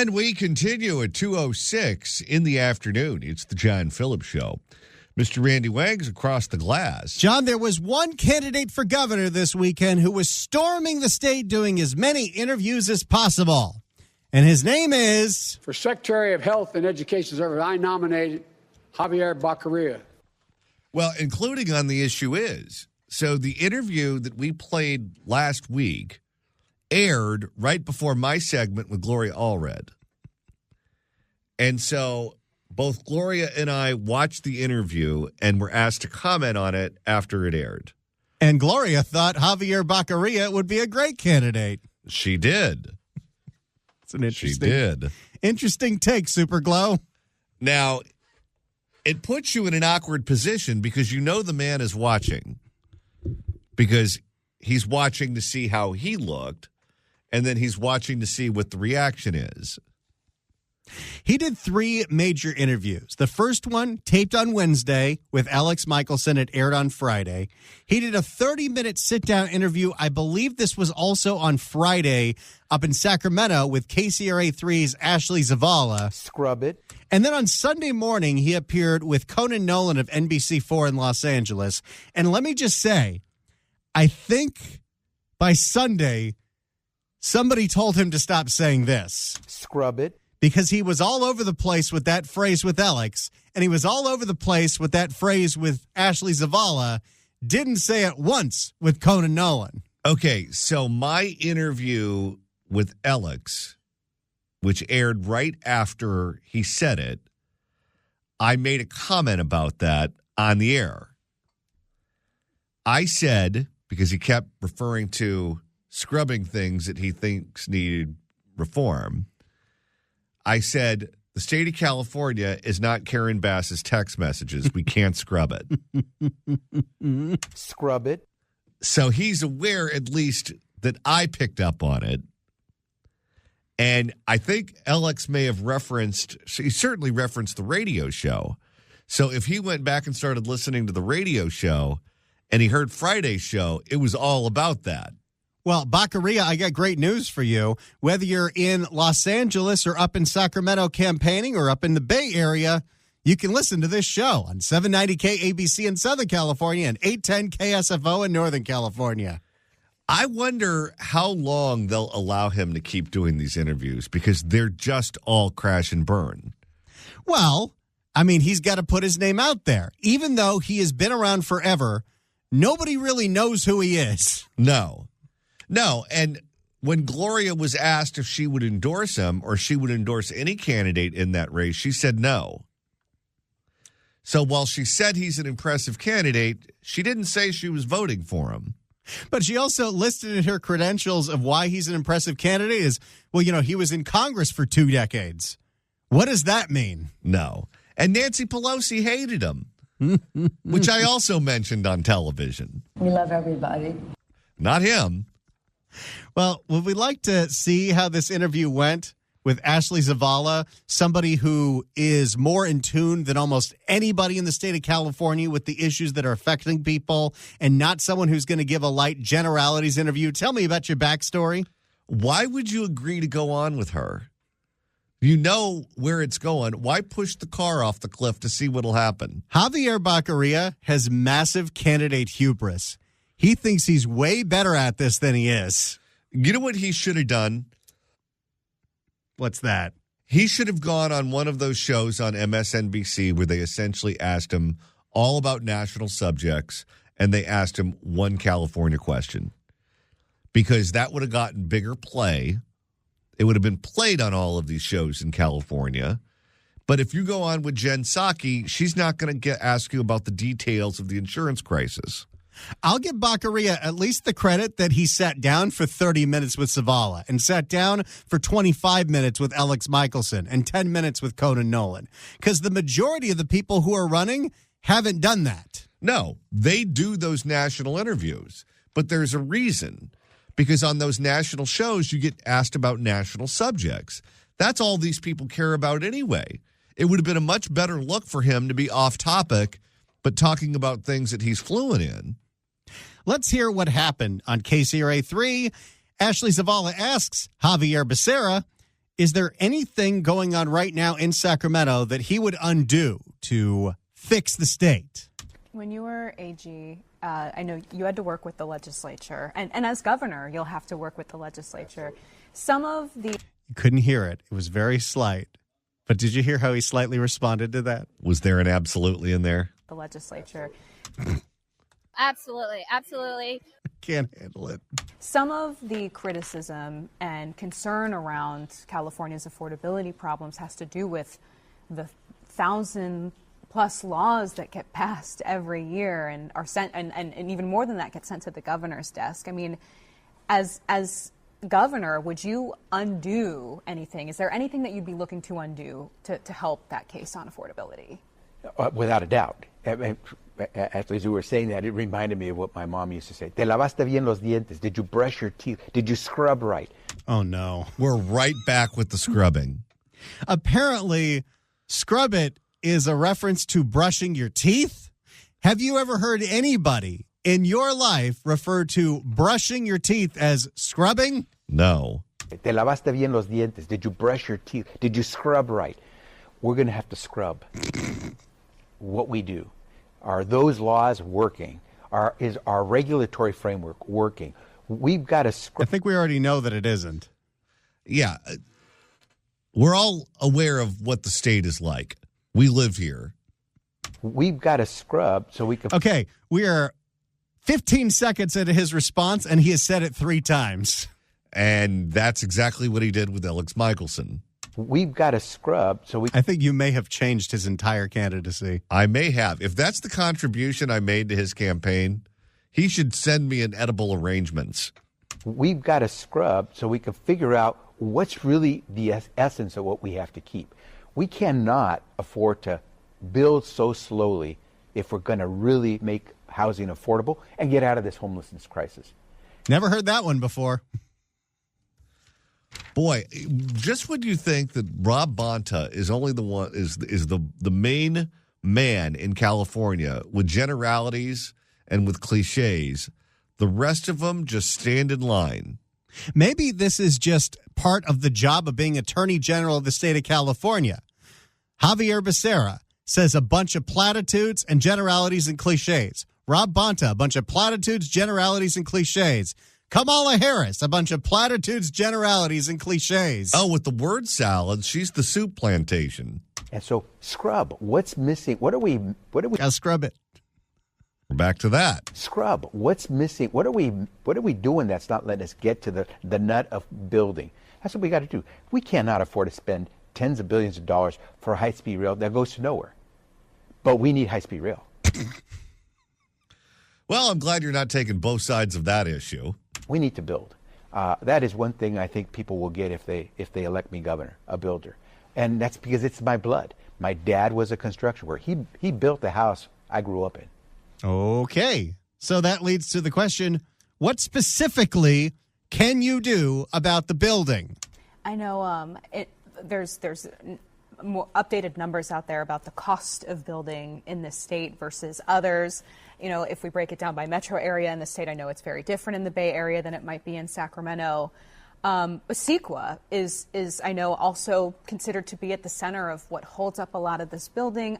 And we continue at 2:06 in the afternoon. It's the John Phillips Show. Mr. Randy Wang's across the glass. John, there was one candidate for governor this weekend who was storming the state doing as many interviews as possible. And his name is... For Secretary of Health and Education Service, I nominated Xavier Becerra. Well, including on the issue is, so the interview that we played last week aired right before my segment with Gloria Allred. And so both Gloria and I watched the interview and were asked to comment on it after it aired. And Gloria thought Xavier Becerra would be a great candidate. She did. It's an interesting take, Superglow. Now, it puts you in an awkward position because you know the man is watching. Because he's watching to see how he looked, and then he's watching to see what the reaction is. He did 3 major interviews. The first one, taped on Wednesday with Alex Michelson. It aired on Friday. He did a 30-minute sit-down interview. I believe this was also on Friday up in Sacramento with KCRA3's Ashley Zavala. Scrub it. And then on Sunday morning, he appeared with Conan Nolan of NBC4 in Los Angeles. And let me just say, I think by Sunday, somebody told him to stop saying this. Scrub it. Because he was all over the place with that phrase with Alex, and he was all over the place with that phrase with Ashley Zavala, didn't say it once with Conan Nolan. Okay, so my interview with Alex, which aired right after he said it, I made a comment about that on the air. I said, because he kept referring to scrubbing things that he thinks need reform, I said, the state of California is not Karen Bass's text messages. We can't scrub it. Scrub it. So he's aware, at least, that I picked up on it. And I think Alex may have he certainly referenced the radio show. So if he went back and started listening to the radio show and he heard Friday's show, it was all about that. Well, Becerra, I got great news for you. Whether you're in Los Angeles or up in Sacramento campaigning or up in the Bay Area, you can listen to this show on 790 KABC in Southern California and 810 KSFO in Northern California. I wonder how long they'll allow him to keep doing these interviews because they're just all crash and burn. Well, I mean, he's got to put his name out there. Even though he has been around forever, nobody really knows who he is. No, and when Gloria was asked if she would endorse him or she would endorse any candidate in that race, she said no. So while she said he's an impressive candidate, she didn't say she was voting for him. But she also listed in her credentials of why he's an impressive candidate is, well, he was in Congress for 2 decades. What does that mean? No. And Nancy Pelosi hated him, which I also mentioned on television. We love everybody. Not him. Well, would we like to see how this interview went with Ashley Zavala, somebody who is more in tune than almost anybody in the state of California with the issues that are affecting people, and not someone who's going to give a light generalities interview? Tell me about your backstory. Why would you agree to go on with her? You know where it's going. Why push the car off the cliff to see what'll happen? Xavier Becerra has massive candidate hubris. He thinks he's way better at this than he is. You know what he should have done? What's that? He should have gone on one of those shows on MSNBC where they essentially asked him all about national subjects and they asked him one California question. Because that would have gotten bigger play. It would have been played on all of these shows in California. But if you go on with Jen Psaki, she's not going to ask you about the details of the insurance crisis. I'll give Becerra at least the credit that he sat down for 30 minutes with Zavala and sat down for 25 minutes with Alex Michelson and 10 minutes with Conan Nolan. Because the majority of the people who are running haven't done that. No, they do those national interviews. But there's a reason. Because on those national shows, you get asked about national subjects. That's all these people care about anyway. It would have been a much better look for him to be off topic, but talking about things that he's fluent in. Let's hear what happened on KCRA 3. Ashley Zavala asks Xavier Becerra Is there anything going on right now in Sacramento that he would undo to fix the state? When you were AG, I know you had to work with the legislature, and as governor, you'll have to work with the legislature. Some of the... You couldn't hear it. It was very slight. But did you hear how he slightly responded to that? Was there an absolutely in there? The legislature. Absolutely. Absolutely. Can't handle it. Some of the criticism and concern around California's affordability problems has to do with the 1,000+ laws that get passed every year and are sent, and even more than that, get sent to the governor's desk. I mean, as governor, would you undo anything? Is there anything that you'd be looking to undo to help that case on affordability? Without a doubt. Actually, as you were saying that, it reminded me of what my mom used to say. Te lavaste bien los dientes. Did you brush your teeth? Did you scrub right? Oh, no. We're right back with the scrubbing. Apparently, scrub it is a reference to brushing your teeth. Have you ever heard anybody in your life refer to brushing your teeth as scrubbing? No. Te lavaste bien los dientes. Did you brush your teeth? Did you scrub right? We're going to have to scrub what we do. Are those laws working? Is our regulatory framework working? We've got to scrub. I think we already know that it isn't. Yeah. We're all aware of what the state is like. We live here. We've got to scrub so we can... Okay, we are 15 seconds into his response, and he has said it 3 times. And that's exactly what he did with Alex Michelson. We've got to scrub so we... I think you may have changed his entire candidacy. I may have. If that's the contribution I made to his campaign, he should send me an edible arrangements. We've got to scrub so we can figure out what's really the essence of what we have to keep. We cannot afford to build so slowly if we're going to really make housing affordable and get out of this homelessness crisis. Never heard that one before. Boy, just when you think that Rob Bonta is only the one is the main man in California with generalities and with cliches, the rest of them just stand in line. Maybe this is just part of the job of being Attorney General of the state of California. Xavier Becerra says a bunch of platitudes and generalities and cliches. Rob Bonta, a bunch of platitudes, generalities, and cliches. Kamala Harris, a bunch of platitudes, generalities, and cliches. Oh, with the word salad, she's the soup plantation. And so scrub. What's missing? What are we I'll scrub it. We're back to that. Scrub. What's missing? What are we doing that's not letting us get to the nut of building? That's what we got to do. We cannot afford to spend tens of billions of dollars for a high-speed rail that goes to nowhere. But we need high-speed rail. Well, I'm glad you're not taking both sides of that issue. We need to build. That is one thing I think people will get if they elect me governor, a builder. And that's because it's my blood. My dad was a construction worker. He built the house I grew up in. Okay. So that leads to the question, what specifically can you do about the building? I know there's more updated numbers out there about the cost of building in this state versus others. You know, if we break it down by metro area in the state, I know it's very different in the Bay Area than it might be in Sacramento. CEQA is I know also considered to be at the center of what holds up a lot of this building.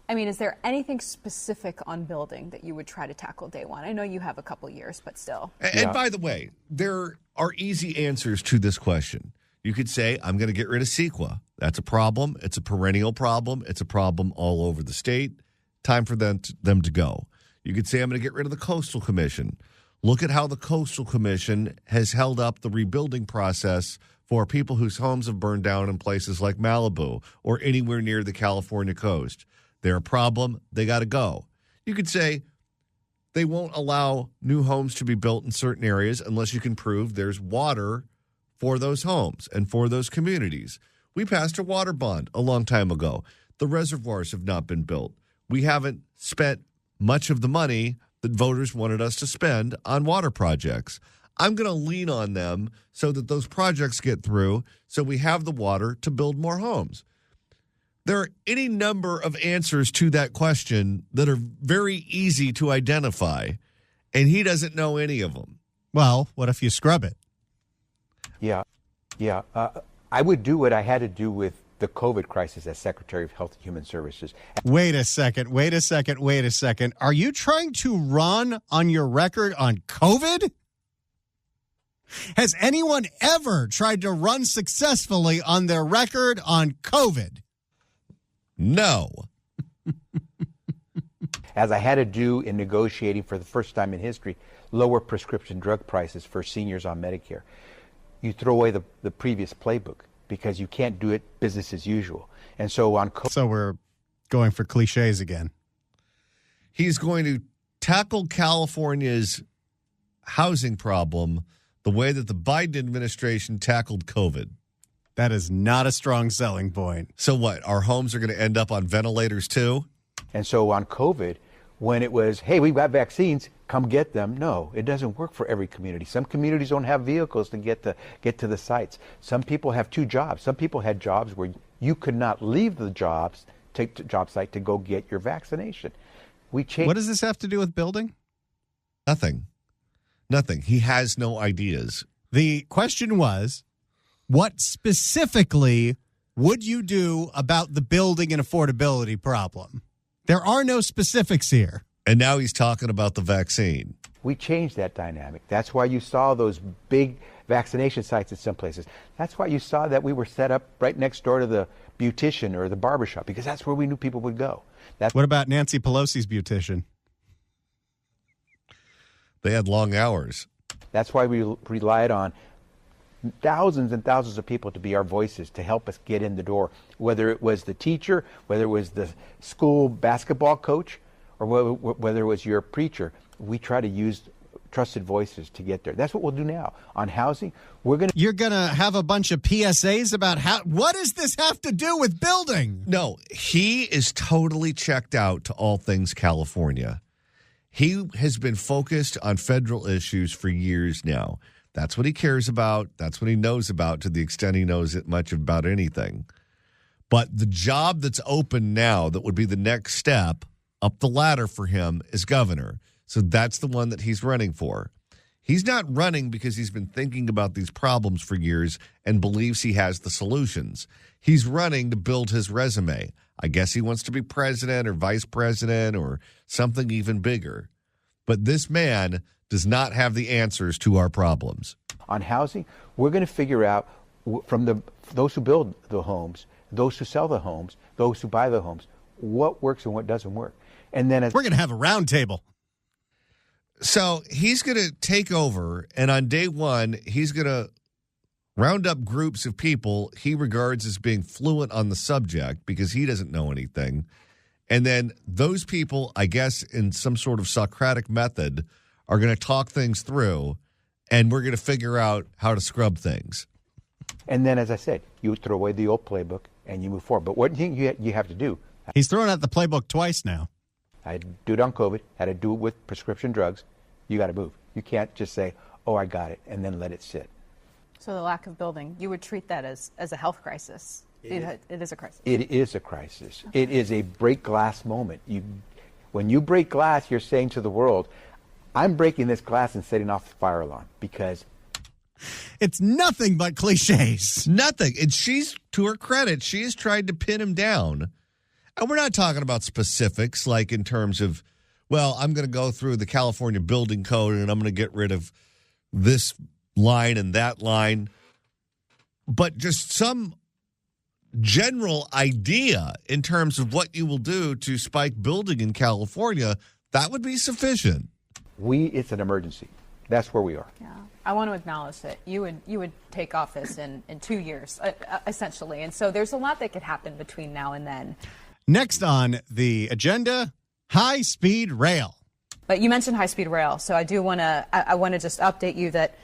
I mean, is there anything specific on building that you would try to tackle day one? I know you have a couple years, but still. And by the way, there are easy answers to this question. You could say, I'm going to get rid of CEQA. That's a problem. It's a perennial problem. It's a problem all over the state. Time for them to go. You could say, I'm going to get rid of the Coastal Commission. Look at how the Coastal Commission has held up the rebuilding process for people whose homes have burned down in places like Malibu or anywhere near the California coast. They're a problem. They got to go. You could say they won't allow new homes to be built in certain areas unless you can prove there's water for those homes and for those communities. We passed a water bond a long time ago. The reservoirs have not been built. We haven't spent much of the money that voters wanted us to spend on water projects. I'm going to lean on them so that those projects get through so we have the water to build more homes. There are any number of answers to that question that are very easy to identify, and he doesn't know any of them. Well, what if you scrub it? Yeah. I would do what I had to do with the COVID crisis as Secretary of Health and Human Services. Wait a second. Are you trying to run on your record on COVID? Has anyone ever tried to run successfully on their record on COVID? No. As I had to do in negotiating for the first time in history, lower prescription drug prices for seniors on Medicare. You throw away the previous playbook because you can't do it business as usual. And so on COVID. So we're going for cliches again. He's going to tackle California's housing problem the way that the Biden administration tackled COVID. That is not a strong selling point. So what? Our homes are going to end up on ventilators too? And so on COVID, when it was, hey, we've got vaccines, come get them. No, it doesn't work for every community. Some communities don't have vehicles to get to the sites. Some people have 2 jobs. Some people had jobs where you could not leave the job site to go get your vaccination. We changed. What does this have to do with building? Nothing. He has no ideas. The question was, what specifically would you do about the building and affordability problem? There are no specifics here. And now he's talking about the vaccine. We changed that dynamic. That's why you saw those big vaccination sites at some places. That's why you saw that we were set up right next door to the beautician or the barbershop, because that's where we knew people would go. What about Nancy Pelosi's beautician? They had long hours. That's why we relied on thousands and thousands of people to be our voices, to help us get in the door, whether it was the teacher, whether it was the school basketball coach, or whether it was your preacher. We try to use trusted voices to get there. That's what we'll do now. On housing, You're going to have a bunch of PSAs about what does this have to do with building? No, he is totally checked out to all things California. He has been focused on federal issues for years now. That's what he cares about. That's what he knows about, to the extent he knows it much about anything. But the job that's open now that would be the next step up the ladder for him is governor. So that's the one that he's running for. He's not running because he's been thinking about these problems for years and believes he has the solutions. He's running to build his resume. I guess he wants to be president or vice president or something even bigger. But this man does not have the answers to our problems. On housing, we're going to figure out from those who build the homes, those who sell the homes, those who buy the homes, what works and what doesn't work. And then we're going to have a round table. So he's going to take over, and on day one, he's going to round up groups of people he regards as being fluent on the subject because he doesn't know anything. And then those people, I guess, in some sort of Socratic method, are going to talk things through, and we're going to figure out how to scrub things. And then, as I said, you throw away the old playbook and you move forward. But what do you think you have to do? He's thrown out the playbook twice now. I had to do it on COVID, had to do it with prescription drugs. You got to move. You can't just say, oh, I got it, and then let it sit. So the lack of building, you would treat that as a health crisis. It is a crisis. It is a crisis. Okay. It is a break glass moment. When you break glass, you're saying to the world, I'm breaking this glass and setting off the fire alarm, because it's nothing but cliches. Nothing. And she's, to her credit, she has tried to pin him down. And we're not talking about specifics, like in terms of, well, I'm going to go through the California building code and I'm going to get rid of this line and that line. But just some general idea in terms of what you will do to spike building in California, that would be sufficient. It's an emergency. That's where we are. Yeah. I want to acknowledge that you would take office in 2 years, essentially. And so there's a lot that could happen between now and then. Next on the agenda, high-speed rail. But you mentioned high-speed rail, so I want to just update you that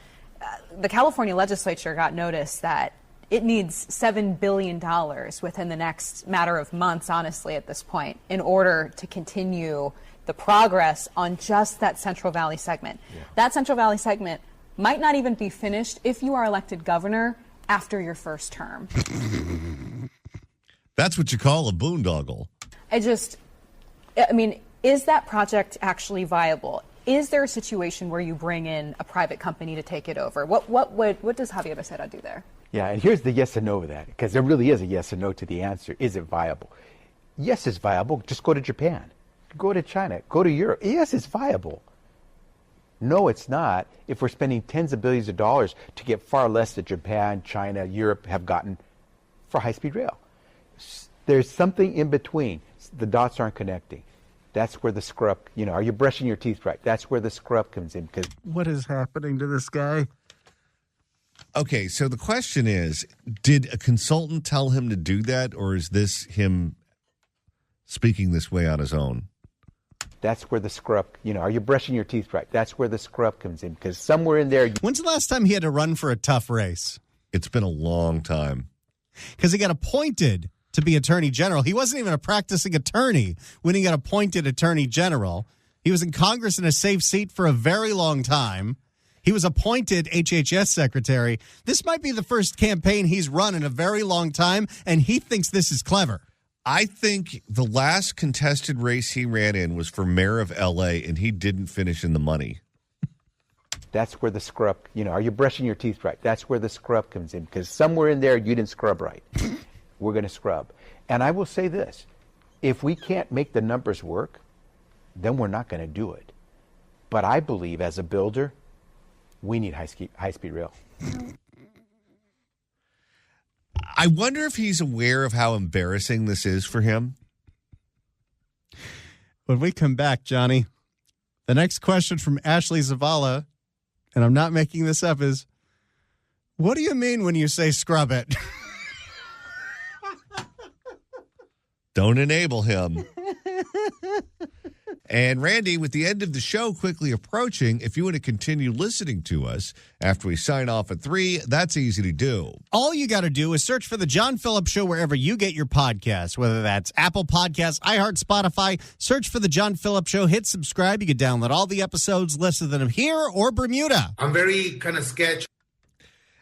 the California legislature got notice that it needs $7 billion within the next matter of months, honestly, at this point, in order to continue the progress on just that Central Valley segment. Yeah. That Central Valley segment might not even be finished if you are elected governor after your first term. That's what you call a boondoggle. Is that project actually viable? Is there a situation where you bring in a private company to take it over? What does Xavier Becerra do there? Yeah, and here's the yes and no of that, because there really is a yes and no to the answer. Is it viable? Yes, it's viable. Just go to Japan. Go to China. Go to Europe. Yes, it's viable. No, it's not if we're spending tens of billions of dollars to get far less than Japan, China, Europe have gotten for high-speed rail. There's something in between. The dots aren't connecting. That's where the screw-up, are you brushing your teeth right? That's where the screw-up comes in. Because What is happening to this guy? Okay, so the question is, did a consultant tell him to do that, or is this him speaking this way on his own? that's where the screw-up, are you brushing your teeth right? That's where the screw-up comes in, because somewhere in there... When's the last time he had to run for a tough race? It's been a long time. Because he got appointed to be attorney general. He wasn't even a practicing attorney when he got appointed attorney general. He was in Congress in a safe seat for a very long time. He was appointed HHS secretary. This might be the first campaign he's run in a very long time, and he thinks this is clever. I think the last contested race he ran in was for mayor of L.A., and he didn't finish in the money. That's where the scrub, are you brushing your teeth right? That's where the scrub comes in, because somewhere in there you didn't scrub right. We're going to scrub. And I will say this, if we can't make the numbers work, then we're not going to do it. But I believe as a builder, we need high-speed rail. I wonder if he's aware of how embarrassing this is for him. When we come back, Johnny, the next question from Ashley Zavala, and I'm not making this up, is, what do you mean when you say scrub it? Don't enable him. And Randy, with the end of the show quickly approaching, if you want to continue listening to us after we sign off at 3, that's easy to do. All you got to do is search for The John Phillips Show wherever you get your podcasts, whether that's Apple Podcasts, iHeart, Spotify. Search for The John Phillips Show. Hit subscribe. You can download all the episodes, listen to them here or Bermuda. I'm very kind of sketchy.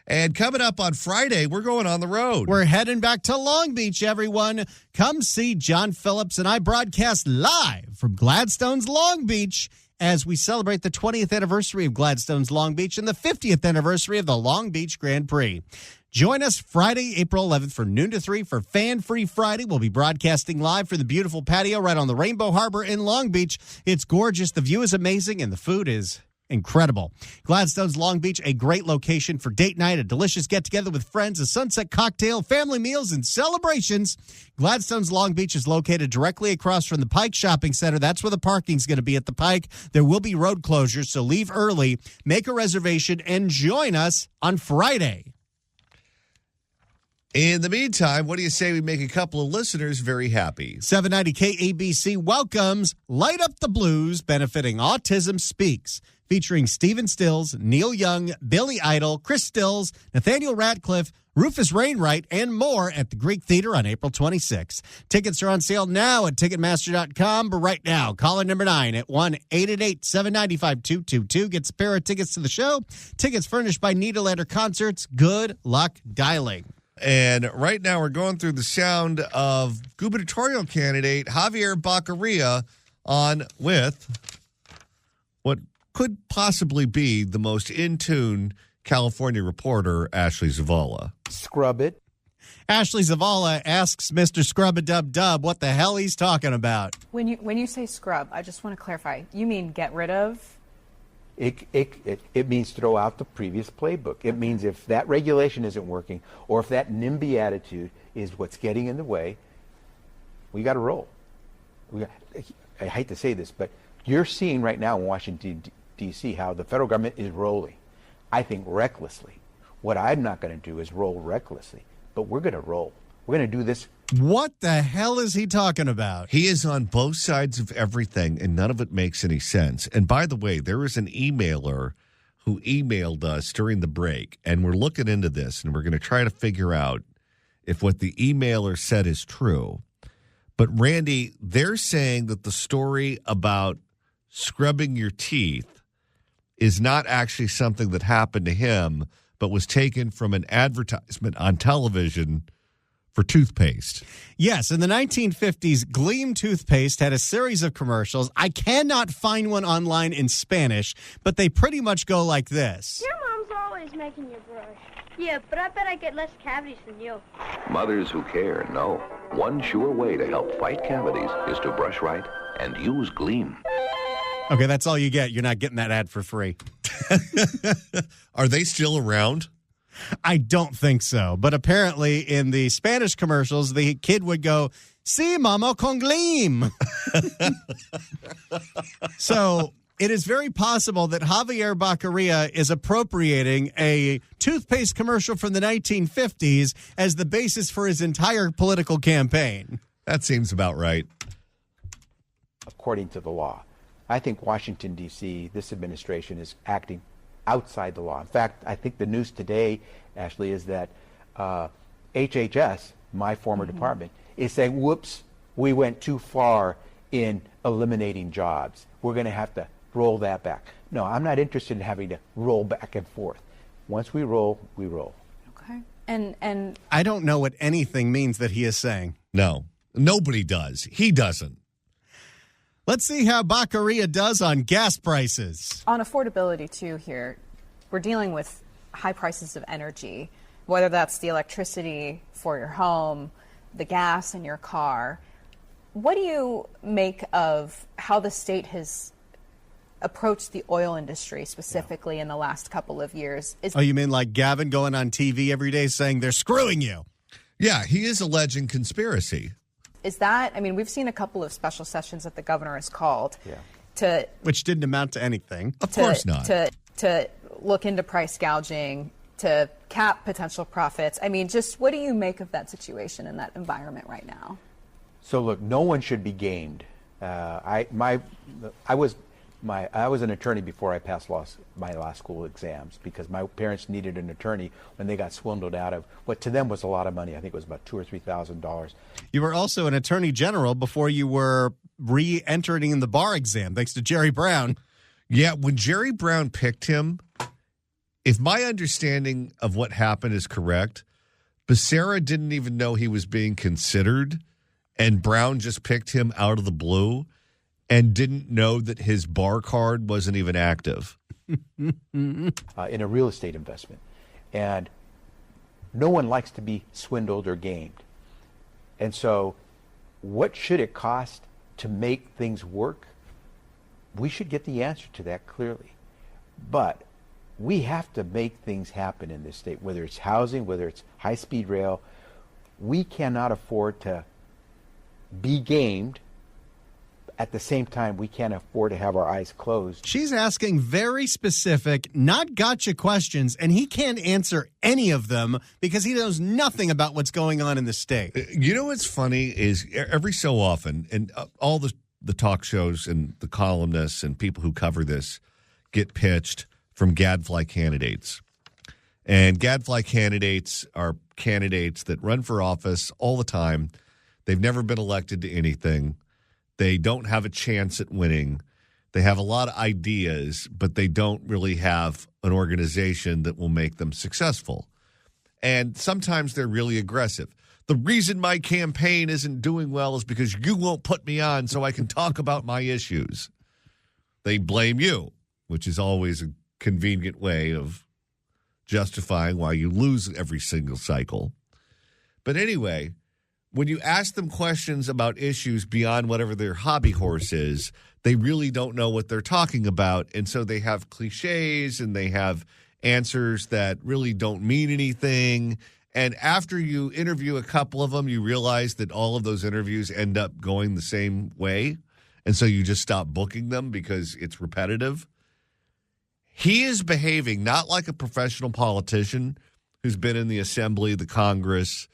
And coming up on Friday, we're going on the road. We're heading back to Long Beach, everyone. Come see John Phillips and I broadcast live from Gladstone's Long Beach as we celebrate the 20th anniversary of Gladstone's Long Beach and the 50th anniversary of the Long Beach Grand Prix. Join us Friday, April 11th from noon to 3 for Fan Free Friday. We'll be broadcasting live from the beautiful patio right on the Rainbow Harbor in Long Beach. It's gorgeous. The view is amazing and the food is incredible. Gladstone's Long Beach, a great location for date night, a delicious get-together with friends, a sunset cocktail, family meals, and celebrations. Gladstone's Long Beach is located directly across from the Pike Shopping Center. That's where the parking's going to be at the Pike. There will be road closures, so leave early, make a reservation, and join us on Friday. In the meantime, what do you say we make a couple of listeners very happy? 790 KABC welcomes Light Up the Blues, benefiting Autism Speaks, featuring Stephen Stills, Neil Young, Billy Idol, Chris Stills, Nathaniel Ratcliffe, Rufus Wainwright, and more at the Greek Theater on April 26th. Tickets are on sale now at Ticketmaster.com, but right now, caller number 9 at 1-888-795-2222 gets a pair of tickets to the show. Tickets furnished by Needleander Concerts. Good luck dialing. And right now we're going through the sound of gubernatorial candidate Xavier Becerra on with what could possibly be the most in-tune California reporter, Ashley Zavala. Scrub it. Ashley Zavala asks Mr. Scrub-a-dub-dub what the hell he's talking about. When you say scrub, I just want to clarify. You mean get rid of? It means throw out the previous playbook. It means if that regulation isn't working, or if that NIMBY attitude is what's getting in the way, we got to roll. I hate to say this, but you're seeing right now in Washington, D.C., how the federal government is rolling. I think recklessly. What I'm not going to do is roll recklessly, but we're going to roll. We're going to do this. What the hell is he talking about? He is on both sides of everything, and none of it makes any sense. And by the way, there is an emailer who emailed us during the break, and we're looking into this, and we're going to try to figure out if what the emailer said is true. But, Randy, they're saying that the story about scrubbing your teeth is not actually something that happened to him, but was taken from an advertisement on television for toothpaste. Yes, in the 1950s, Gleam toothpaste had a series of commercials. I cannot find one online in Spanish, but they pretty much go like this. Your mom's always making you brush. Yeah, but I bet I get less cavities than you. Mothers who care know one sure way to help fight cavities is to brush right and use Gleam. Okay, that's all you get. You're not getting that ad for free. Are they still around? I don't think so. But apparently in the Spanish commercials, the kid would go, "Sí, mama, con Gleam." So it is very possible that Javier Becerra is appropriating a toothpaste commercial from the 1950s as the basis for his entire political campaign. That seems about right. According to the law. I think Washington, D.C., this administration is acting outside the law. In fact, I think the news today, Ashley, is that HHS, my former department, is saying, whoops, we went too far in eliminating jobs. We're going to have to roll that back. No, I'm not interested in having to roll back and forth. Once we roll, we roll. Okay. And I don't know what anything means that he is saying. No, nobody does. He doesn't. Let's see how Becerra does on gas prices. on affordability, too, here, we're dealing with high prices of energy, whether that's the electricity for your home, the gas in your car. What do you make of how the state has approached the oil industry specifically in the last couple of years? Oh, you mean like Gavin going on TV every day saying they're screwing you? Yeah, he is alleging conspiracy. Is that, I mean, we've seen a couple of special sessions that the governor has called to Which didn't amount to anything. Of course not. To look into price gouging, to cap potential profits. I mean, just what do you make of that situation in that environment right now? So look, no one should be gamed. I was an attorney before I passed my law school exams because my parents needed an attorney when they got swindled out of what to them was a lot of money. I think it was about $2,000 or $3,000. You were also an attorney general before you were re-entering in the bar exam, thanks to Jerry Brown. Yeah, when Jerry Brown picked him, if my understanding of what happened is correct, Becerra didn't even know he was being considered, and Brown just picked him out of the blue and didn't know that his bar card wasn't even active. In a real estate investment. And no one likes to be swindled or gamed. And so what should it cost to make things work? We should get the answer to that clearly. But we have to make things happen in this state, whether it's housing, whether it's high-speed rail. We cannot afford to be gamed. At the same time, we can't afford to have our eyes closed. She's asking very specific, not gotcha questions, and he can't answer any of them because he knows nothing about what's going on in the state. You know what's funny is every so often, and all the talk shows and the columnists and people who cover this get pitched from gadfly candidates. And gadfly candidates are candidates that run for office all the time. They've never been elected to anything. They don't have a chance at winning. They have a lot of ideas, but they don't really have an organization that will make them successful. And sometimes they're really aggressive. The reason my campaign isn't doing well is because you won't put me on so I can talk about my issues. They blame you, which is always a convenient way of justifying why you lose every single cycle. But anyway, when you ask them questions about issues beyond whatever their hobby horse is, they really don't know what they're talking about. And so they have cliches and they have answers that really don't mean anything. And after you interview a couple of them, you realize that all of those interviews end up going the same way. And so you just stop booking them because it's repetitive. He is behaving not like a professional politician who's been in the Assembly, the Congress,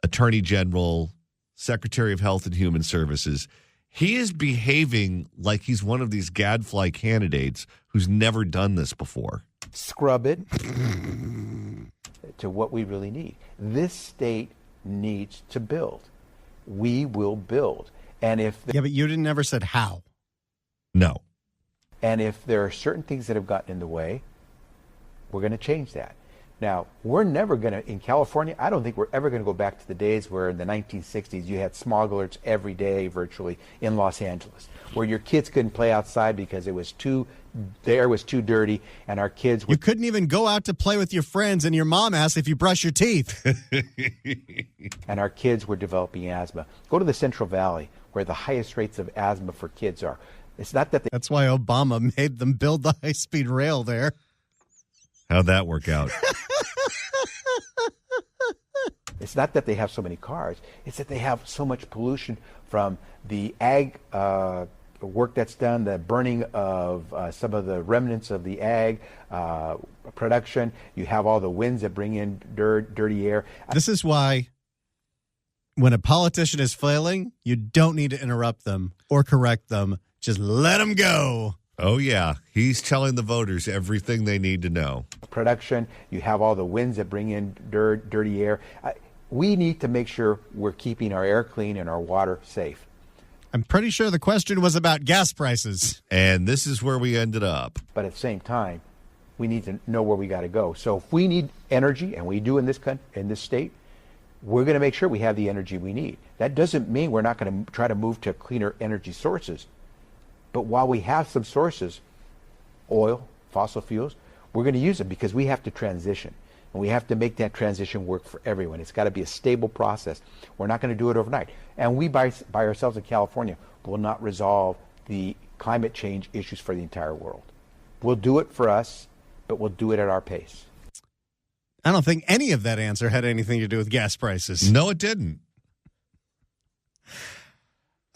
Attorney General, Secretary of Health and Human Services. He is behaving like he's one of these gadfly candidates who's never done this before. Scrub it to what we really need. This state needs to build. We will build. And if Yeah, but you never said how. No. And if there are certain things that have gotten in the way, we're going to change that. Now, we're never going to, in California, I don't think we're ever going to go back to the days where in the 1960s you had smog alerts every day virtually in Los Angeles, where your kids couldn't play outside because the air was too dirty, and our kids You couldn't even go out to play with your friends, and your mom asked if you brush your teeth. and our kids were developing asthma. Go to the Central Valley, where the highest rates of asthma for kids are. It's not that That's why Obama made them build the high-speed rail there. How'd that work out? It's not that they have so many cars. It's that they have so much pollution from the ag work that's done, the burning of some of the remnants of the ag production. You have all the winds that bring in dirty air. This is why when a politician is flailing, you don't need to interrupt them or correct them. Just let them go. Oh, yeah. He's telling the voters everything they need to know. Production. You have all the winds that bring in dirty air. We need to make sure we're keeping our air clean and our water safe. I'm pretty sure the question was about gas prices. And this is where we ended up. But at the same time, we need to know where we got to go. So if we need energy, and we do in this country, in this state, we're going to make sure we have the energy we need. That doesn't mean we're not going to try to move to cleaner energy sources. But while we have some sources, oil, fossil fuels, we're going to use them because we have to transition. And we have to make that transition work for everyone. It's got to be a stable process. We're not going to do it overnight. And we, by ourselves in California, will not resolve the climate change issues for the entire world. We'll do it for us, but we'll do it at our pace. I don't think any of that answer had anything to do with gas prices. No, it didn't.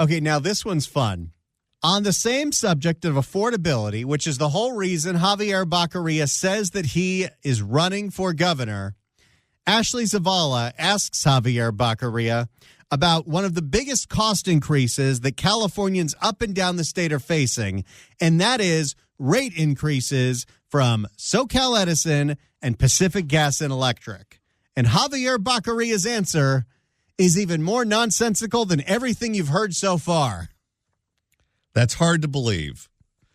Okay, now this one's fun. On the same subject of affordability, which is the whole reason Xavier Becerra says that he is running for governor, Ashley Zavala asks Xavier Becerra about one of the biggest cost increases that Californians up and down the state are facing, and that is rate increases from SoCal Edison and Pacific Gas and Electric. And Xavier Becerra's answer is even more nonsensical than everything you've heard so far. That's hard to believe.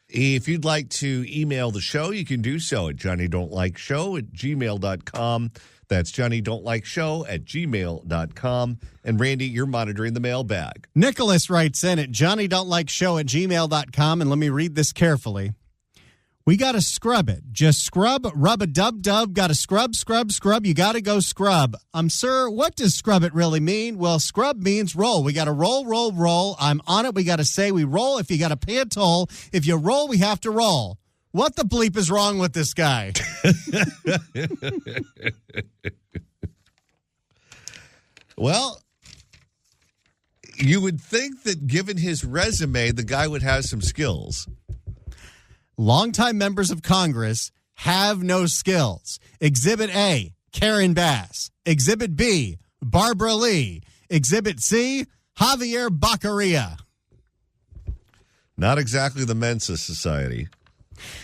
If you'd like to email the show, you can do so at johnnydon'tlikeshow@gmail.com. That's johnnydon'tlikeshow@gmail.com. And Randy, you're monitoring the mailbag. Nicholas writes in at johnnydon'tlikeshow@gmail.com, and let me read this carefully. We got to scrub it. Just scrub, rub-a-dub-dub. Got to scrub, scrub, scrub. You got to go scrub. Sir, what does scrub it really mean? Well, scrub means roll. We got to roll, roll, roll. I'm on it. We got to say we roll. If you got to pay a toll, if you roll, we have to roll. What the bleep is wrong with this guy? Well, you would think that given his resume, the guy would have some skills. Longtime members of Congress have no skills. Exhibit A, Karen Bass. Exhibit B, Barbara Lee. Exhibit C, Xavier Becerra. Not exactly the Mensa Society.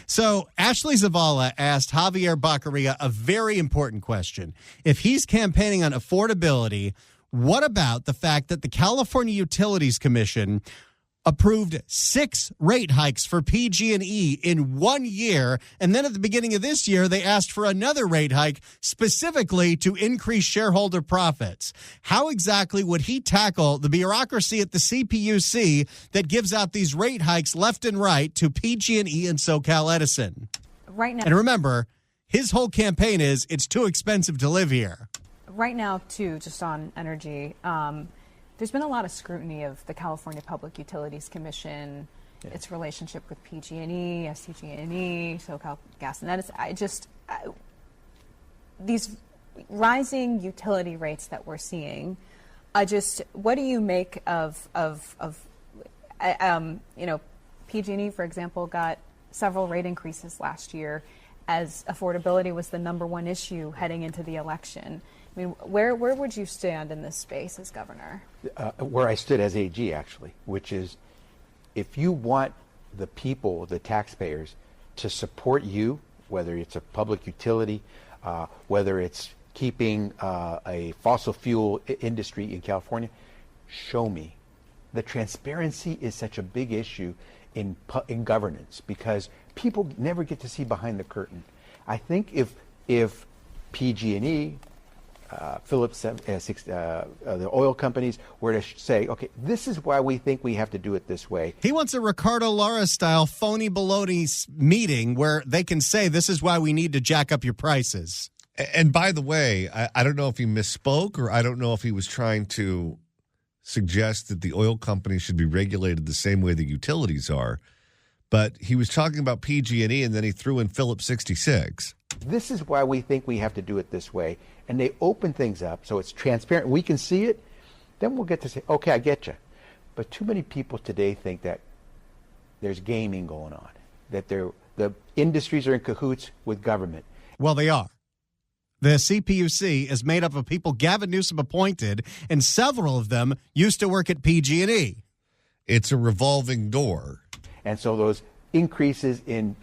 So Ashley Zavala asked Xavier Becerra a very important question. If he's campaigning on affordability, what about the fact that the California Utilities Commission approved 6 rate hikes for PG&E in 1 year, and then at the beginning of this year, they asked for another rate hike specifically to increase shareholder profits. How exactly would he tackle the bureaucracy at the CPUC that gives out these rate hikes left and right to PG&E and SoCal Edison? Right now, and remember, his whole campaign is it's too expensive to live here. Right now, too, just on energy, there's been a lot of scrutiny of the California Public Utilities Commission, its relationship with PG&E, SDG&E, SoCal Gas and Edison. These rising utility rates that we're seeing, what do you make of PG&E, for example, got several rate increases last year as affordability was the number one issue heading into the election. I mean, where would you stand in this space as governor? Where I stood as AG, actually, which is if you want the people, the taxpayers, to support you, whether it's a public utility, whether it's keeping a fossil fuel industry in California, show me. The transparency is such a big issue in governance because people never get to see behind the curtain. I think if PG&E, Phillips, the oil companies were to say, okay, this is why we think we have to do it this way. He wants a Ricardo Lara-style phony baloney meeting where they can say this is why we need to jack up your prices. And by the way, I don't know if he misspoke or I don't know if he was trying to suggest that the oil companies should be regulated the same way the utilities are. But he was talking about PG&E and then he threw in Phillips 66. This is why we think we have to do it this way. And they open things up so it's transparent. We can see it. Then we'll get to say, okay, I get you. But too many people today think that there's gaming going on, that the industries are in cahoots with government. Well, they are. The CPUC is made up of people Gavin Newsom appointed, and several of them used to work at PG&E. It's a revolving door. And so those increases in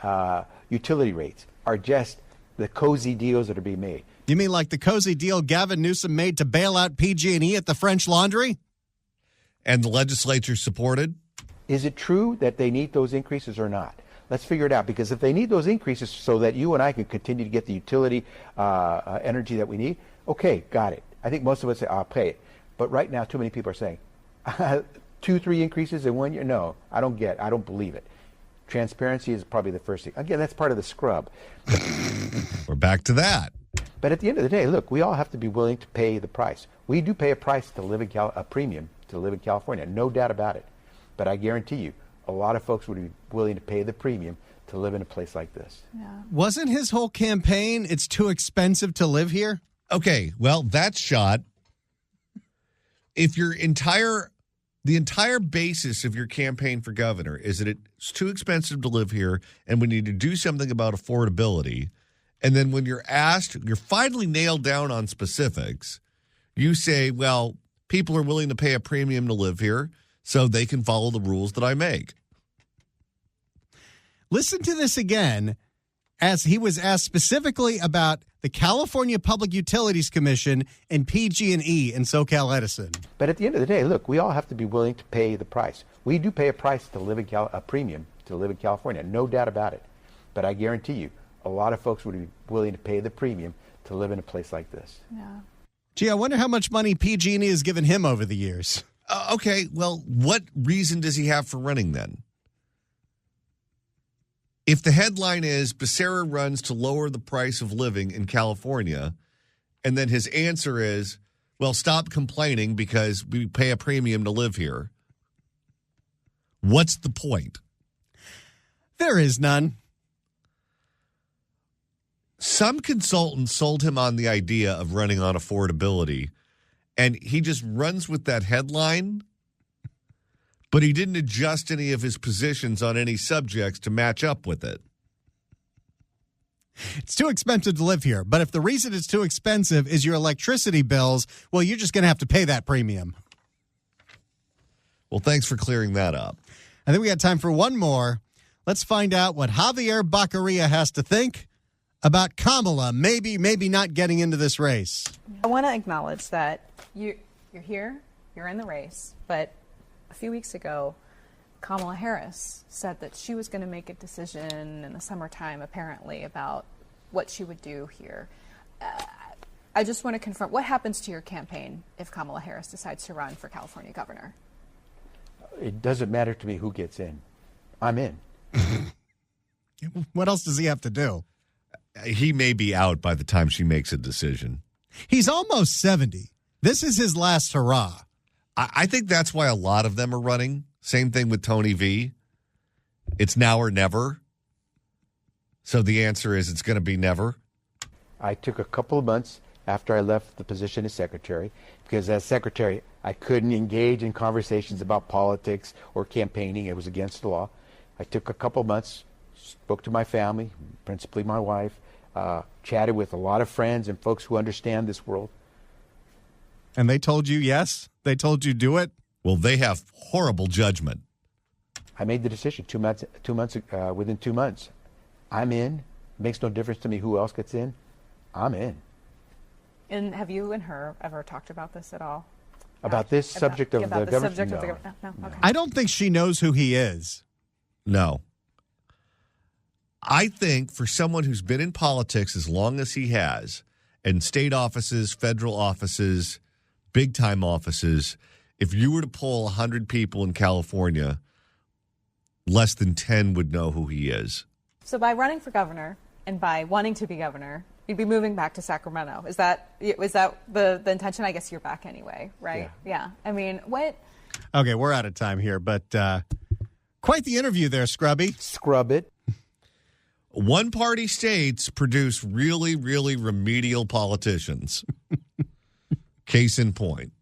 utility rates are just the cozy deals that are being made. You mean like the cozy deal Gavin Newsom made to bail out PG&E at the French Laundry? And the legislature supported? Is it true that they need those increases or not? Let's figure it out, because if they need those increases so that you and I can continue to get the utility energy that we need, okay, got it. I think most of us say, I'll pay it. But right now, too many people are saying, 2-3 increases in 1 year? No, I don't believe it. Transparency is probably the first thing. Again, that's part of the scrub. We're back to that. But at the end of the day, look, we all have to be willing to pay the price. We do pay a price to live in a premium to live in California, no doubt about it. But I guarantee you, a lot of folks would be willing to pay the premium to live in a place like this. Yeah. Wasn't his whole campaign, it's too expensive to live here? Okay, well, that's shot. If the entire basis of your campaign for governor is that it's too expensive to live here and we need to do something about affordability, and then when you're asked, you're finally nailed down on specifics, you say, well, people are willing to pay a premium to live here so they can follow the rules that I make. Listen to this again, as he was asked specifically about the California Public Utilities Commission and PG&E and SoCal Edison. But at the end of the day, look, we all have to be willing to pay the price. We do pay a price to live in a premium to live in California, no doubt about it. But I guarantee you, a lot of folks would be willing to pay the premium to live in a place like this. Yeah. Gee, I wonder how much money PG&E has given him over the years. Okay, well, what reason does he have for running then? If the headline is Becerra runs to lower the price of living in California, and then his answer is, well, stop complaining because we pay a premium to live here, what's the point? There is none. Some consultants sold him on the idea of running on affordability, and he just runs with that headline, but he didn't adjust any of his positions on any subjects to match up with it. It's too expensive to live here, but if the reason it's too expensive is your electricity bills, well, you're just going to have to pay that premium. Well, thanks for clearing that up. I think we got time for one more. Let's find out what Xavier Becerra has to think about Kamala maybe not getting into this race. I want to acknowledge that you're here, you're in the race, but a few weeks ago, Kamala Harris said that she was going to make a decision in the summertime, apparently, about what she would do here. I just want to confirm, what happens to your campaign if Kamala Harris decides to run for California governor? It doesn't matter to me who gets in. I'm in. What else does he have to do? He may be out by the time she makes a decision. He's almost 70. This is his last hurrah. I think that's why a lot of them are running. Same thing with Tony V. It's now or never. So the answer is it's going to be never. I took a couple of months after I left the position as secretary, because as secretary, I couldn't engage in conversations about politics or campaigning. It was against the law. I took a couple of months, spoke to my family, principally my wife, chatted with a lot of friends and folks who understand this world. And they told you yes? They told you do it? Well, they have horrible judgment. I made the decision within 2 months. I'm in. It makes no difference to me who else gets in. I'm in. And have you and her ever talked about this at all? About this subject of the government? No. Okay. I don't think she knows who he is. No. I think for someone who's been in politics as long as he has and state offices, federal offices, big-time offices, if you were to poll 100 people in California, less than 10 would know who he is. So by running for governor and by wanting to be governor, you'd be moving back to Sacramento. Is that the intention? I guess you're back anyway, right? Yeah. I mean, what? Okay, we're out of time here, but quite the interview there, Scrubby. Scrub it. One-party states produce really, really remedial politicians. Case in point.